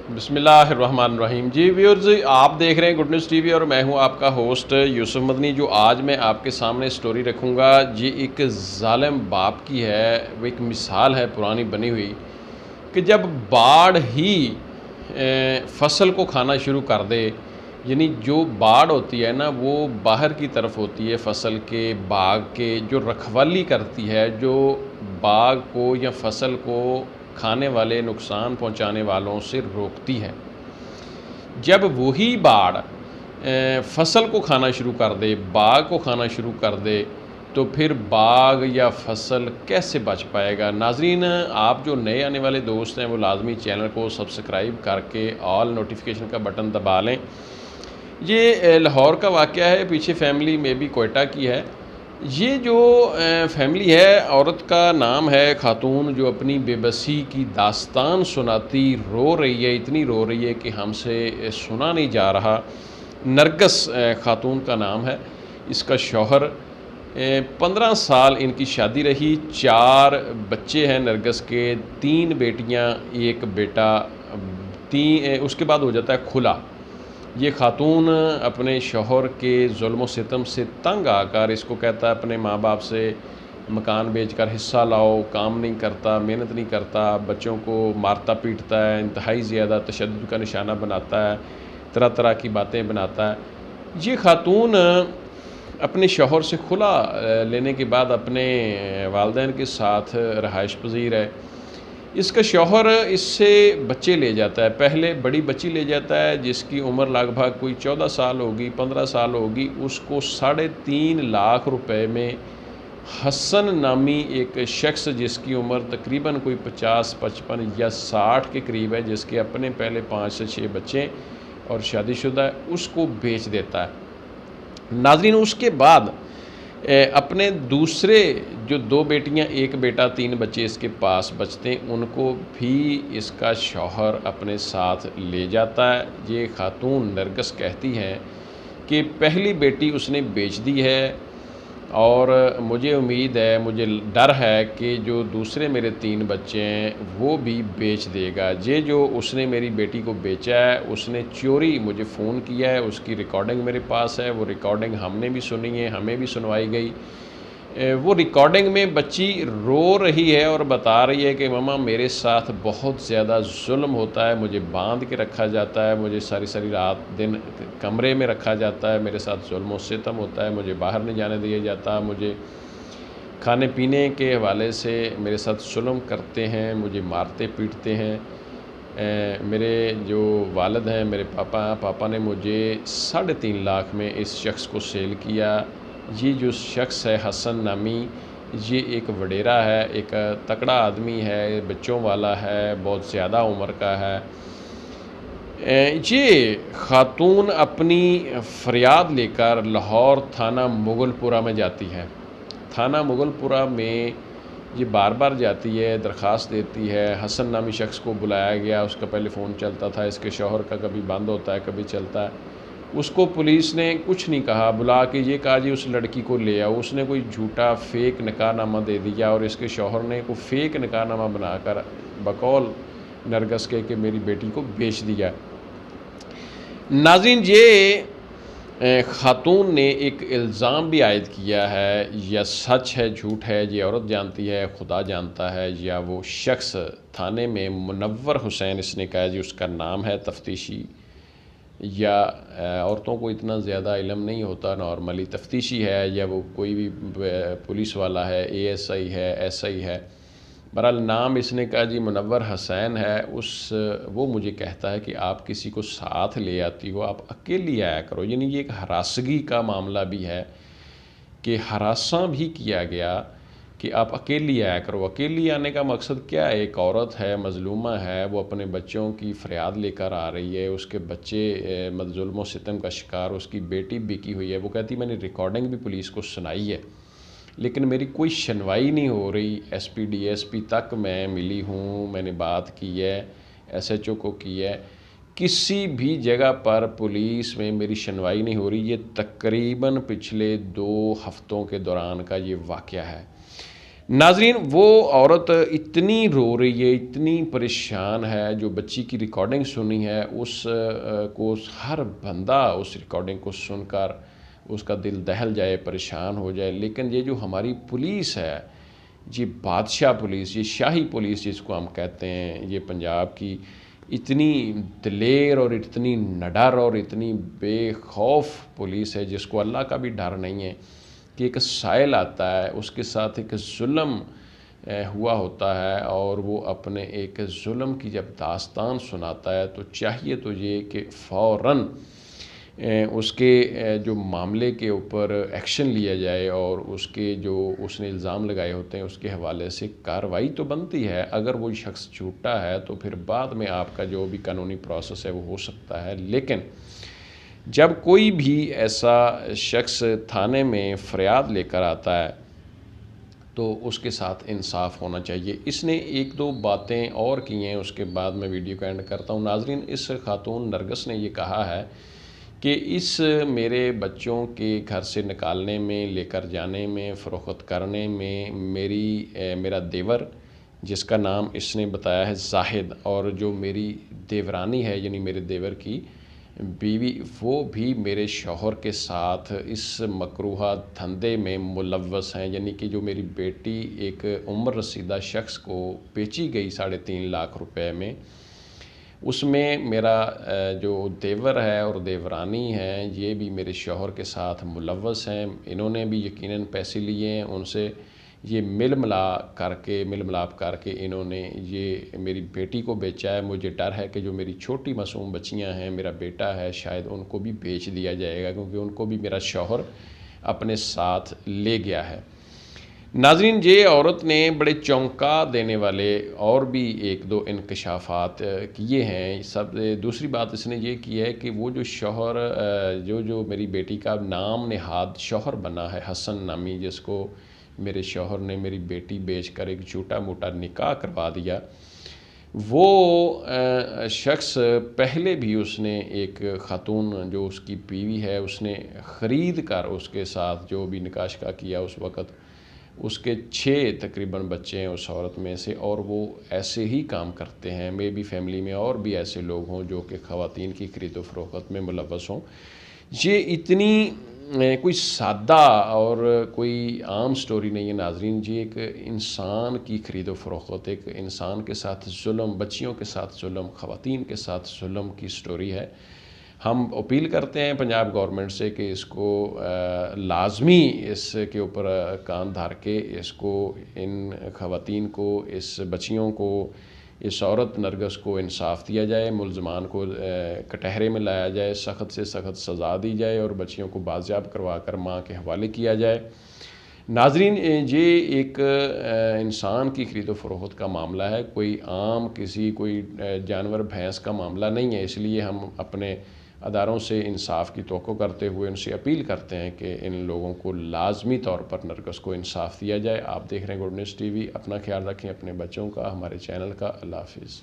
بسم اللہ الرحمن الرحیم۔ جی ویورز، آپ دیکھ رہے ہیں گڈ نیوز ٹی وی اور میں ہوں آپ کا ہوسٹ یوسف مدنی۔ جو آج میں آپ کے سامنے سٹوری رکھوں گا جی ایک ظالم باپ کی ہے، وہ ایک مثال ہے پرانی بنی ہوئی کہ جب باڑ ہی فصل کو کھانا شروع کر دے، یعنی جو باڑ ہوتی ہے نا وہ باہر کی طرف ہوتی ہے، فصل کے باغ کے جو رکھوالی کرتی ہے، جو باغ کو یا فصل کو کھانے والے نقصان پہنچانے والوں سے روکتی ہے۔ جب وہی باڑ فصل کو کھانا شروع کر دے، باغ کو کھانا شروع کر دے، تو پھر باغ یا فصل کیسے بچ پائے گا؟ ناظرین، آپ جو نئے آنے والے دوست ہیں وہ لازمی چینل کو سبسکرائب کر کے آل نوٹیفیکیشن کا بٹن دبا لیں۔ یہ لاہور کا واقعہ ہے، پیچھے فیملی میں بھی کوئٹہ کی ہے۔ یہ جو فیملی ہے، عورت کا نام ہے خاتون، جو اپنی بے بسی کی داستان سناتی رو رہی ہے، اتنی رو رہی ہے کہ ہم سے سنا نہیں جا رہا۔ نرگس خاتون کا نام ہے، اس کا شوہر 15 سال ان کی شادی رہی، 4 بچے ہیں نرگس کے، 3 بیٹیاں 1 بیٹا، اس کے بعد ہو جاتا ہے کھلا۔ یہ خاتون اپنے شوہر کے ظلم و ستم سے تنگ آ کر اس کو کہتا ہے اپنے ماں باپ سے مکان بیچ کر حصہ لاؤ، کام نہیں کرتا، محنت نہیں کرتا، بچوں کو مارتا پیٹتا ہے، انتہائی زیادہ تشدد کا نشانہ بناتا ہے، طرح طرح کی باتیں بناتا ہے۔ یہ خاتون اپنے شوہر سے خلا لینے کے بعد اپنے والدین کے ساتھ رہائش پذیر ہے۔ اس کا شوہر اس سے بچے لے جاتا ہے، پہلے بڑی بچی لے جاتا ہے جس کی عمر لگ بھگ کوئی 14 سال ہوگی، 15 سال ہوگی۔ اس کو 3.5 لاکھ روپے میں حسن نامی ایک شخص جس کی عمر تقریباً کوئی 50، 55 یا 60 کے قریب ہے، جس کے اپنے پہلے 5 سے 6 بچے اور شادی شدہ ہے، اس کو بیچ دیتا ہے۔ ناظرین، اس کے بعد اپنے دوسرے جو 2 بیٹیاں 1 بیٹا 3 بچے اس کے پاس بچتے ہیں، ان کو بھی اس کا شوہر اپنے ساتھ لے جاتا ہے۔ یہ خاتون نرگس کہتی ہیں کہ پہلی بیٹی اس نے بیچ دی ہے، اور مجھے امید ہے، مجھے ڈر ہے کہ جو دوسرے میرے 3 بچے ہیں وہ بھی بیچ دے گا۔ یہ جو اس نے میری بیٹی کو بیچا ہے، اس نے چوری مجھے فون کیا ہے، اس کی ریکارڈنگ میرے پاس ہے، وہ ریکارڈنگ ہم نے بھی سنی ہے، ہمیں بھی سنوائی گئی۔ وہ ریکارڈنگ میں بچی رو رہی ہے اور بتا رہی ہے کہ ماما میرے ساتھ بہت زیادہ ظلم ہوتا ہے، مجھے باندھ کے رکھا جاتا ہے، مجھے ساری رات دن کمرے میں رکھا جاتا ہے، میرے ساتھ ظلم و ستم ہوتا ہے، مجھے باہر نہیں جانے دیا جاتا، مجھے کھانے پینے کے حوالے سے میرے ساتھ ظلم کرتے ہیں، مجھے مارتے پیٹتے ہیں۔ میرے جو والد ہیں، میرے پاپا نے مجھے 3.5 لاکھ میں اس شخص کو سیل کیا۔ یہ جو شخص ہے حسن نامی، یہ ایک وڈیرا ہے، ایک تکڑا آدمی ہے، بچوں والا ہے، بہت زیادہ عمر کا ہے۔ یہ خاتون اپنی فریاد لے کر لاہور تھانہ مغل پورہ میں جاتی ہے۔ تھانہ مغل پورہ میں یہ بار بار جاتی ہے، درخواست دیتی ہے۔ حسن نامی شخص کو بلایا گیا، اس کا پہلے فون چلتا تھا، اس کے شوہر کا کبھی بند ہوتا ہے کبھی چلتا ہے۔ اس کو پولیس نے کچھ نہیں کہا، بلا کے یہ کہا جی اس لڑکی کو لے آؤ۔ اس نے کوئی جھوٹا فیک نکاح نامہ دے دیا، اور اس کے شوہر نے کوئی فیک نکاح نامہ بنا کر بقول نرگس کے کہ میری بیٹی کو بیچ دیا۔ ناظرین، یہ خاتون نے ایک الزام بھی عائد کیا ہے، یا سچ ہے جھوٹ ہے یہ عورت جانتی ہے، خدا جانتا ہے، یا وہ شخص تھانے میں منور حسین اس نے کہا جی اس کا نام ہے تفتیشی، یا عورتوں کو اتنا زیادہ علم نہیں ہوتا، نارملی تفتیشی ہے، یا وہ کوئی بھی پولیس والا ہے، ASI ہے، SI ہے۔ بہرحال نام اس نے کہا جی منور حسین ہے۔ وہ مجھے کہتا ہے کہ آپ کسی کو ساتھ لے آتی ہو، آپ اکیلی آیا کرو۔ یعنی یہ ایک ہراسگی کا معاملہ بھی ہے کہ ہراساں بھی کیا گیا کہ آپ اکیلی آیا کرو۔ اکیلی آنے کا مقصد کیا ہے؟ ایک عورت ہے، مظلومہ ہے، وہ اپنے بچوں کی فریاد لے کر آ رہی ہے، اس کے بچے ظلم و ستم کا شکار، اس کی بیٹی بکی ہوئی ہے۔ وہ کہتی میں نے ریکارڈنگ بھی پولیس کو سنائی ہے، لیکن میری کوئی سنوائی نہیں ہو رہی۔ SP DSP تک میں ملی ہوں، میں نے بات کی ہے، SHO کو کی ہے، کسی بھی جگہ پر پولیس میں میری سنوائی نہیں ہو رہی۔ یہ تقریباً پچھلے 2 ہفتوں کے دوران کا یہ واقعہ ہے۔ ناظرین وہ عورت اتنی رو رہی ہے، اتنی پریشان ہے، جو بچی کی ریکارڈنگ سنی ہے اس کو ہر بندہ اس ریکارڈنگ کو سن کر اس کا دل دہل جائے، پریشان ہو جائے، لیکن یہ جو ہماری پولیس ہے، یہ بادشاہ پولیس، یہ شاہی پولیس جس کو ہم کہتے ہیں، یہ پنجاب کی اتنی دلیر اور اتنی نڈر اور اتنی بے خوف پولیس ہے جس کو اللہ کا بھی ڈر نہیں ہے کہ ایک سائل آتا ہے، اس کے ساتھ ایک ظلم ہوا ہوتا ہے اور وہ اپنے ایک ظلم کی جب داستان سناتا ہے تو چاہیے تو یہ کہ فوراً اس کے جو معاملے کے اوپر ایکشن لیا جائے اور اس کے جو اس نے الزام لگائے ہوتے ہیں اس کے حوالے سے کارروائی تو بنتی ہے۔ اگر وہ شخص جھوٹا ہے تو پھر بعد میں آپ کا جو بھی قانونی پروسیس ہے وہ ہو سکتا ہے، لیکن جب کوئی بھی ایسا شخص تھانے میں فریاد لے کر آتا ہے تو اس کے ساتھ انصاف ہونا چاہیے۔ اس نے ایک دو باتیں اور کی ہیں، اس کے بعد میں ویڈیو کا اینڈ کرتا ہوں۔ ناظرین، اس خاتون نرگس نے یہ کہا ہے کہ اس میرے بچوں کے گھر سے نکالنے میں، لے کر جانے میں، فروخت کرنے میں میرا دیور، جس کا نام اس نے بتایا ہے زاہد، اور جو میری دیورانی ہے یعنی میرے دیور کی بیوی، وہ بھی میرے شوہر کے ساتھ اس مکروہ دھندے میں ملوث ہیں، یعنی کہ جو میری بیٹی ایک عمر رسیدہ شخص کو بیچی گئی 3.5 لاکھ روپے میں، اس میں میرا جو دیور ہے اور دیورانی ہے یہ بھی میرے شوہر کے ساتھ ملوث ہیں۔ انہوں نے بھی یقیناً پیسے لیے ہیں ان سے، یہ مل ملاپ کر کے انہوں نے یہ میری بیٹی کو بیچا ہے۔ مجھے ڈر ہے کہ جو میری چھوٹی معصوم بچیاں ہیں، میرا بیٹا ہے، شاید ان کو بھی بیچ دیا جائے گا کیونکہ ان کو بھی میرا شوہر اپنے ساتھ لے گیا ہے۔ ناظرین، یہ عورت نے بڑے چونکا دینے والے اور بھی ایک دو انکشافات کیے ہیں۔ دوسری بات اس نے یہ کی ہے کہ وہ جو شوہر جو میری بیٹی کا نام نہاد شوہر بنا ہے، حسن نامی، جس کو میرے شوہر نے میری بیٹی بیچ کر ایک جھوٹا موٹا نکاح کروا دیا، وہ شخص پہلے بھی اس نے ایک خاتون جو اس کی بیوی ہے اس نے خرید کر اس کے ساتھ جو بھی نکاح شکا کیا، اس وقت اس کے 6 تقریباً بچے ہیں اس عورت میں سے، اور وہ ایسے ہی کام کرتے ہیں۔ میں بھی فیملی میں اور بھی ایسے لوگ ہوں جو کہ خواتین کی خرید و فروخت میں ملوث ہوں۔ یہ اتنی کوئی سادہ اور کوئی عام سٹوری نہیں ہے ناظرین، یہ ایک انسان کی خرید و فروخت، ایک انسان کے ساتھ ظلم، بچیوں کے ساتھ ظلم، خواتین کے ساتھ ظلم کی سٹوری ہے۔ ہم اپیل کرتے ہیں پنجاب گورنمنٹ سے کہ اس کو لازمی اس کے اوپر کان دھر کے اس کو، ان خواتین کو، اس بچیوں کو، اس عورت نرگس کو انصاف دیا جائے، ملزمان کو کٹہرے میں لایا جائے، سخت سے سخت سزا دی جائے اور بچیوں کو بازیاب کروا کر ماں کے حوالے کیا جائے۔ ناظرین، یہ ایک انسان کی خرید و فروخت کا معاملہ ہے، کوئی عام کوئی جانور بھینس کا معاملہ نہیں ہے۔ اس لیے ہم اپنے اداروں سے انصاف کی توقع کرتے ہوئے ان سے اپیل کرتے ہیں کہ ان لوگوں کو لازمی طور پر نرگس کو انصاف دیا جائے۔ آپ دیکھ رہے ہیں گڈ نیوز ٹی وی، اپنا خیال رکھیں، اپنے بچوں کا، ہمارے چینل کا۔ اللہ حافظ۔